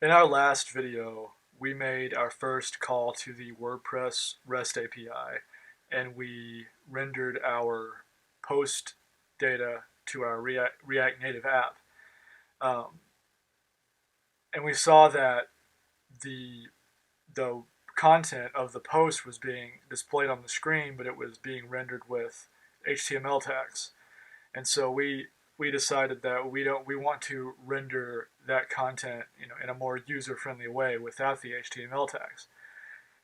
In our last video, we made our first call to the WordPress REST API, and we rendered our post data to our React Native app. Um, and we saw that the the content of the post was being displayed on the screen, but it was being rendered with HTML tags. And so we decided that we want to render that content, in a more user-friendly way without the HTML tags.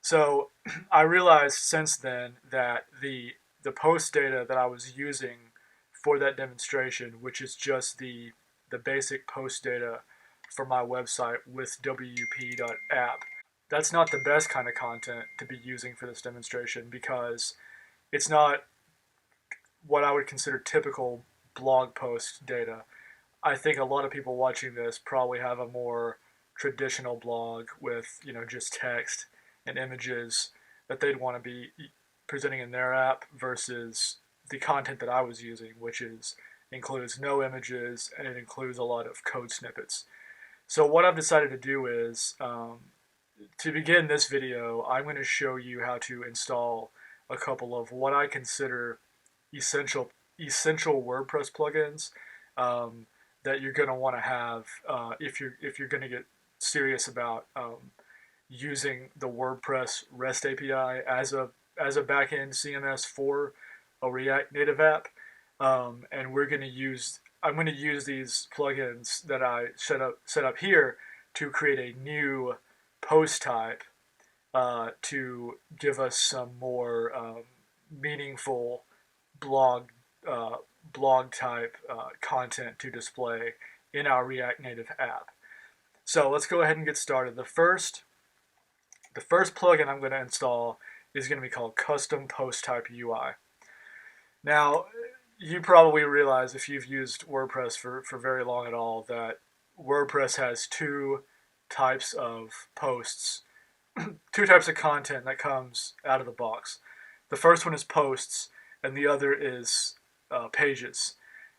So I realized since then that the post data that I was using for that demonstration, which is just the basic post data for my website with wup.app, that's not the best kind of content to be using for this demonstration because it's not what I would consider typical blog post data. I think a lot of people watching this probably have a more traditional blog with, just text and images that they'd want to be presenting in their app versus the content that I was using, which is includes no images and it includes a lot of code snippets. So what I've decided to do is, to begin this video, I'm going to show you how to install a couple of what I consider essential essential WordPress plugins that you're going to want to have if you're going to get serious about using the WordPress REST API as a backend CMS for a React Native app. And I'm going to use these plugins that I set up here to create a new post type to give us some more meaningful blog uh, blog type content to display in our React Native app. So let's go ahead and get started. The first plugin I'm going to install is going to be called Custom Post Type UI. Now, you probably realize if you've used WordPress for very long at all that WordPress has two types of posts, two types of content that comes out of the box. The first one is posts, and the other is pages.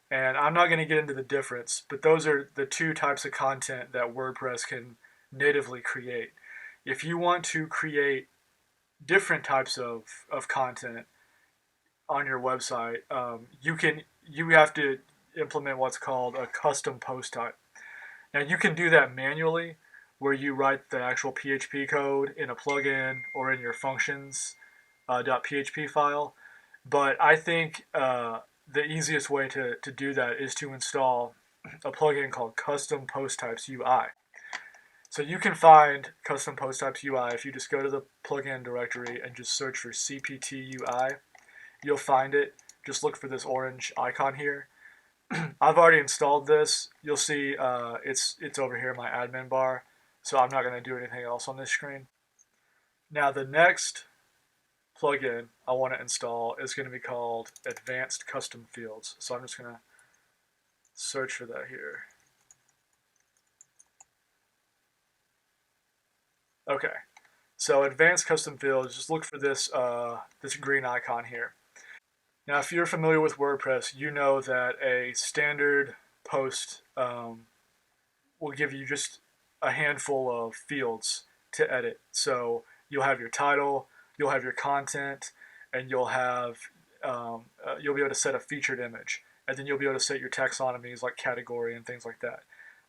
And I'm not going to get into the difference, but those are the two types of content that WordPress can natively create. If you want to create different types of content on your website, you have to implement what's called a custom post type. Now you can do that manually, where you write the actual PHP code in a plugin or in your functions .php file. But I think the easiest way to do that is to install a plugin called Custom Post Types UI. So you can find Custom Post Types UI if you just go to the plugin directory and just search for CPT UI. You'll find it. Just look for this orange icon here. I've already installed this. You'll see it's over here in my admin bar, so I'm not going to do anything else on this screen. Now the next plugin I want to install is going to be called Advanced Custom Fields. So I'm just going to search for that here. Okay, so Advanced Custom Fields, just look for this this green icon here. Now, if you're familiar with WordPress, you know that a standard post will give you just a handful of fields to edit. So you'll have your title, you'll have your content, and you'll be able to set a featured image, and then you'll be able to set your taxonomies like category and things like that.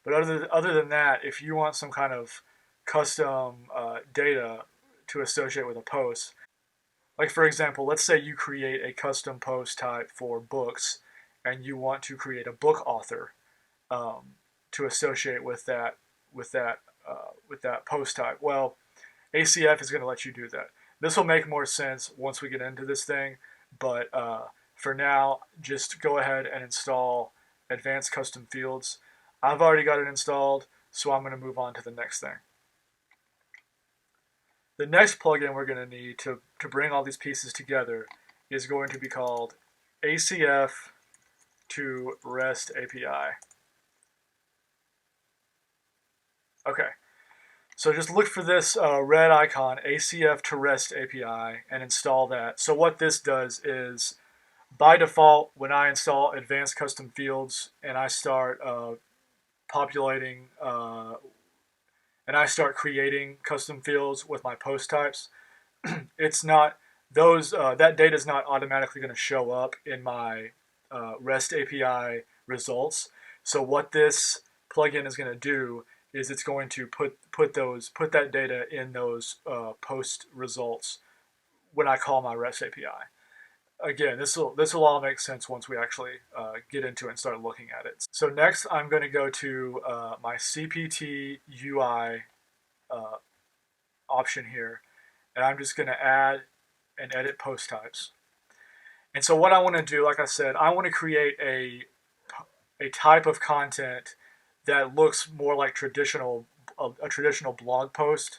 But other than that, if you want some kind of custom data to associate with a post, like for example, let's say you create a custom post type for books, and you want to create a book author to associate with that post type. Well, ACF is going to let you do that. This will make more sense once we get into this thing, but for now, just go ahead and install Advanced Custom Fields. I've already got it installed, so I'm going to move on to the next thing. The next plugin we're going to need to bring all these pieces together is going to be called ACF to REST API. Okay, so just look for this red icon, ACF to REST API, and install that. So what this does is, by default, when I install Advanced Custom Fields and I start populating and I start creating custom fields with my post types, it's not those that data is not automatically going to show up in my REST API results. So what this plugin is going to do is it's going to put that data in those post results when I call my REST API. Again, this will all make sense once we actually get into it and start looking at it. So next, I'm going to go to my CPT UI uh, option here, and I'm just going to add and edit post types. And so what I want to do, like I said, I want to create a type of content that looks more like a traditional blog post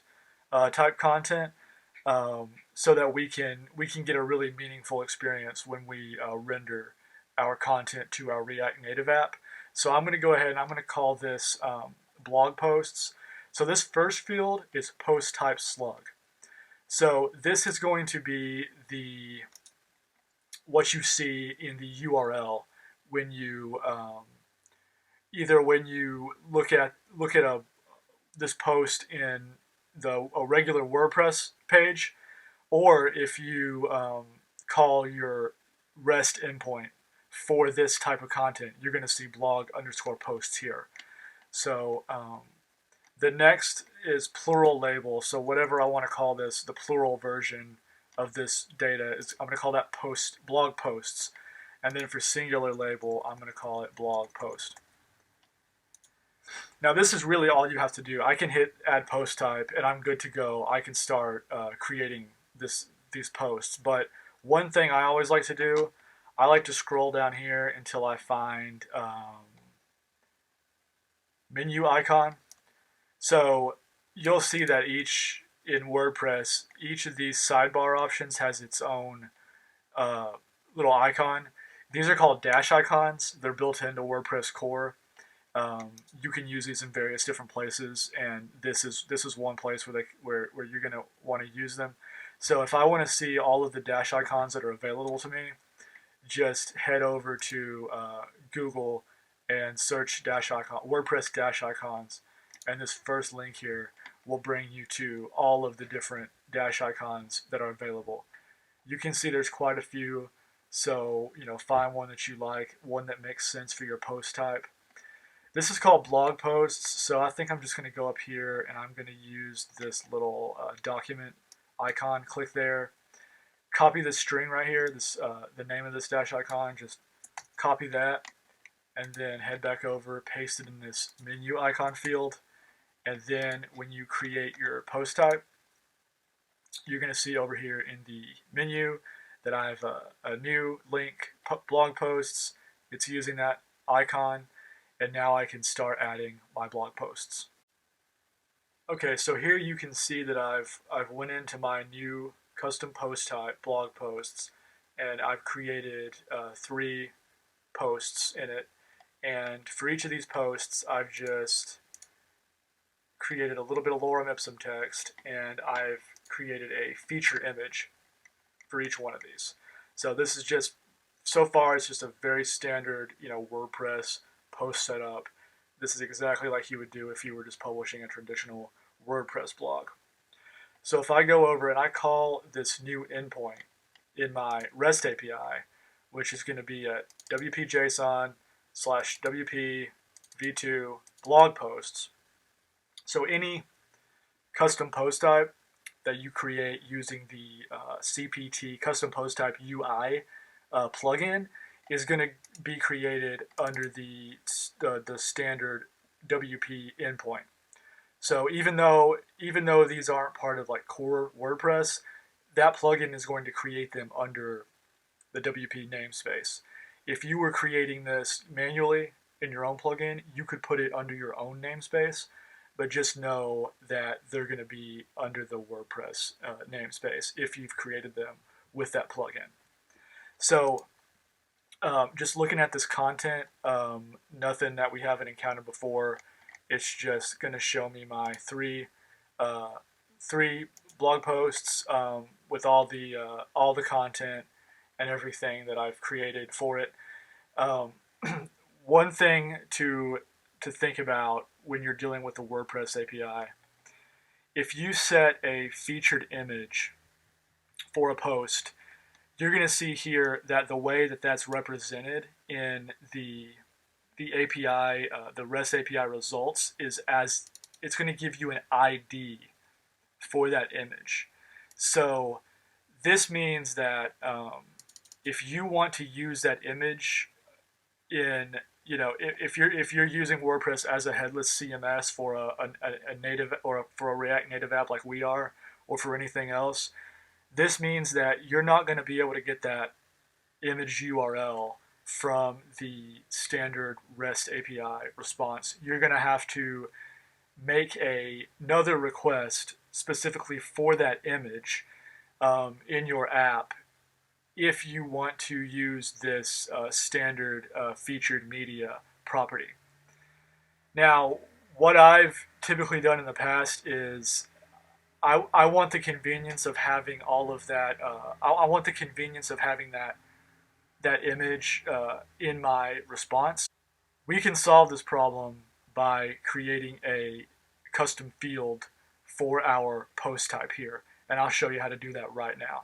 type content, so that we can get a really meaningful experience when we render our content to our React Native app. So I'm going to go ahead and I'm going to call this blog posts. So this first field is post type slug. So this is going to be the what you see in the URL when you either when you look at this post in a regular WordPress page, or if you call your REST endpoint for this type of content, you're going to see blog underscore posts here. So the next is plural label. So whatever I want to call this, the plural version of this data is I'm going to call that blog posts. And then for singular label, I'm going to call it blog post. Now this is really all you have to do. I can hit add post type and I'm good to go. I can start creating these posts. But one thing I always like to do, I like to scroll down here until I find menu icon. So you'll see that in WordPress, each of these sidebar options has its own little icon. These are called dash icons. They're built into WordPress core. You can use these in various different places, and this is one place where you're going to want to use them. So if I want to see all of the dash icons that are available to me, just head over to Google and search WordPress dash icons, and this first link here will bring you to all of the different dash icons that are available. You can see there's quite a few, so find one that you like, one that makes sense for your post type. This is called blog posts, so I think I'm just going to go up here and I'm going to use this little document icon. Click there, copy this string right here, the name of this dash icon, just copy that, and then head back over, paste it in this menu icon field, and then when you create your post type, you're going to see over here in the menu that I have a new link, blog posts. It's using that icon, and now I can start adding my blog posts. Okay, so here you can see that I've went into my new custom post type, blog posts, and I've created 3 posts in it. And for each of these posts, I've just created a little bit of lorem ipsum text, and I've created a feature image for each one of these. So this is just, so far it's just a very standard, WordPress post setup. This is exactly like you would do if you were just publishing a traditional WordPress blog. So if I go over and I call this new endpoint in my REST API, which is going to be at wp-json/wp v2 blog posts. So any custom post type that you create using the CPT custom post type UI plugin is going to be created under the standard WP endpoint. So even though these aren't part of like core WordPress, that plugin is going to create them under the WP namespace. If you were creating this manually in your own plugin, you could put it under your own namespace, but just know that they're going to be under the WordPress namespace if you've created them with that plugin. So just looking at this content, nothing that we haven't encountered before. It's just going to show me my three blog posts with all the content and everything that I've created for it. One thing to think about when you're dealing with the WordPress API if you set a featured image for a post, you're going to see here that the way that that's represented in the API, the REST API results is as it's going to give you an ID for that image. So this means that if you want to use that image in, if you're using WordPress as a headless CMS for a native or for a React Native app like we are, or for anything else, this means that you're not going to be able to get that image URL from the standard REST API response. You're going to have to make another request specifically for that image in your app if you want to use this standard featured media property. Now, what I've typically done in the past is I want the convenience of having all of that. I want the convenience of having that image in my response. We can solve this problem by creating a custom field for our post type here, and I'll show you how to do that right now.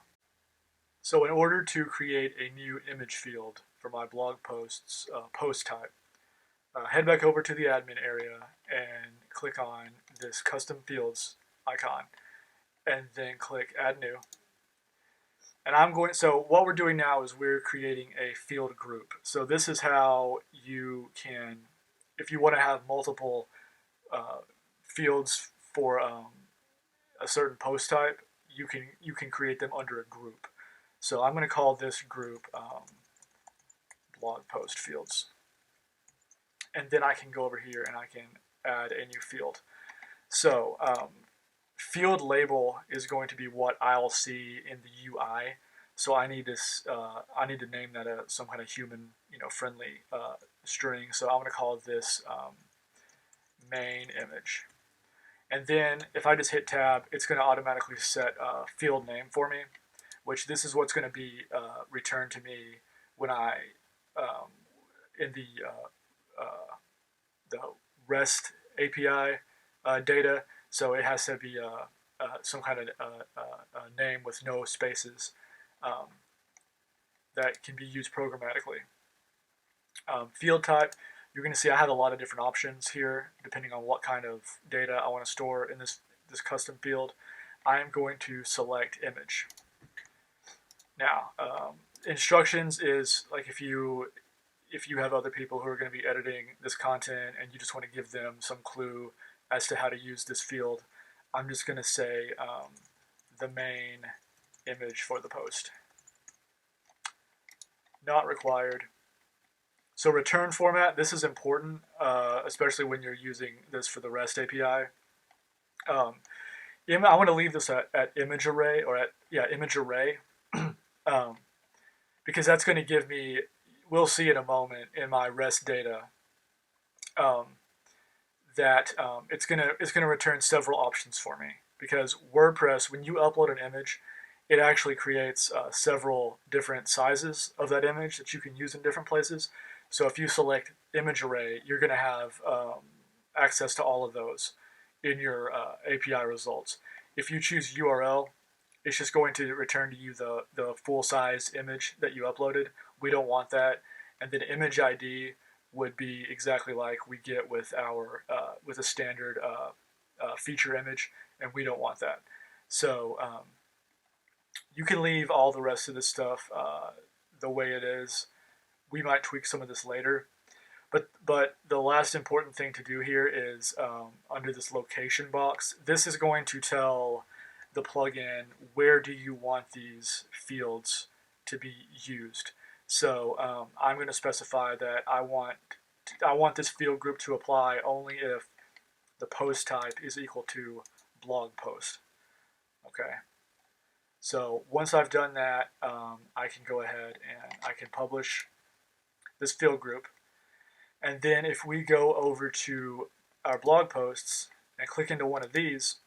So in order to create a new image field for my blog posts post type, head back over to the admin area and click on this custom fields icon, and then click add new. And so what we're doing now is we're creating a field group. So this is how you can, if you want to have multiple fields for a certain post type, you can create them under a group. So I'm going to call this group blog post fields. And then I can go over here and I can add a new field. So field label is going to be what I'll see in the UI. So I need to name that some kind of human, friendly string. So I'm going to call this main image. And then if I just hit tab, it's going to automatically set a field name for me, which this is what's going to be returned to me when I in the REST API data. So it has to be some kind of name with no spaces that can be used programmatically. Field type, you're going to see I have a lot of different options here depending on what kind of data I want to store in this custom field. I am going to select image. Now, instructions is like if you have other people who are going to be editing this content and you just want to give them some clue as to how to use this field, I'm just going to say the main image for the post. Not required. So return format, this is important, especially when you're using this for the REST API. I want to leave this at image array, or image array, because that's going to give me, we'll see in a moment in my REST data, that it's gonna return several options for me, because WordPress, when you upload an image, it actually creates several different sizes of that image that you can use in different places. So if you select image array, you're going to have access to all of those in your API results. If you choose URL, it's just going to return to you the full size image that you uploaded. We don't want that. And then image ID would be exactly like we get with our with a standard feature image, and we don't want that. So you can leave all the rest of this stuff the way it is. We might tweak some of this later, but the last important thing to do here is under this location box. This is going to tell the plugin where do you want these fields to be used. So I'm going to specify that I want this field group to apply only if the post type is equal to blog post. Okay. So once I've done that, I can go ahead and I can publish this field group. And then if we go over to our blog posts and click into one of these,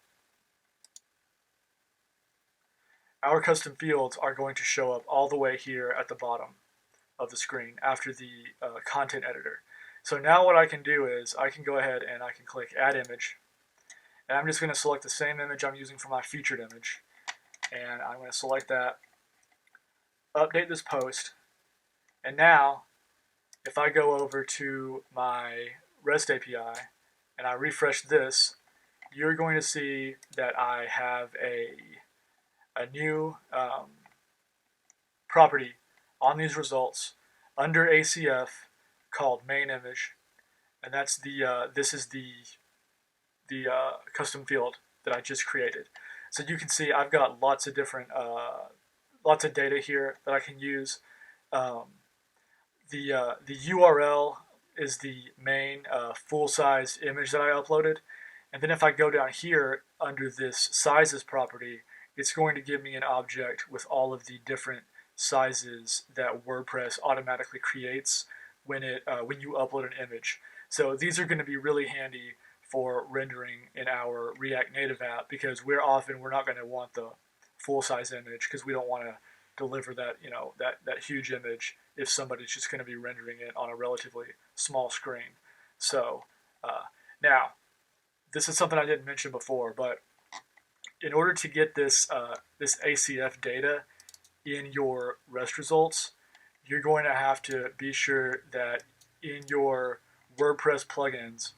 our custom fields are going to show up all the way here at the bottom of the screen after the content editor. So now what I can do is I can go ahead and I can click add image, And I'm just going to select the same image I'm using for my featured image. And I'm going to select that, update this post. And now, if I go over to my REST API and I refresh this, you're going to see that I have a new property on these results under ACF called main image, and that's this is the custom field that I just created. So you can see I've got lots of different lots of data here that I can use. Um, the URL is the main full-size image that I uploaded, and then if I go down here under this sizes property, it's going to give me an object with all of the different sizes that WordPress automatically creates when you upload an image. So these are going to be really handy for rendering in our React Native app, because we're not going to want the full-size image, because we don't want to deliver that that huge image if somebody's just going to be rendering it on a relatively small screen. So now, this is something I didn't mention before, but in order to get this this ACF data in your REST results, you're going to have to be sure that in your WordPress plugins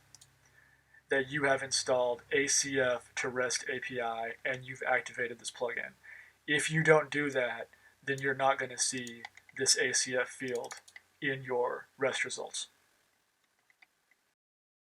that you have installed ACF to REST API and you've activated this plugin. If you don't do that, then you're not going to see this ACF field in your REST results.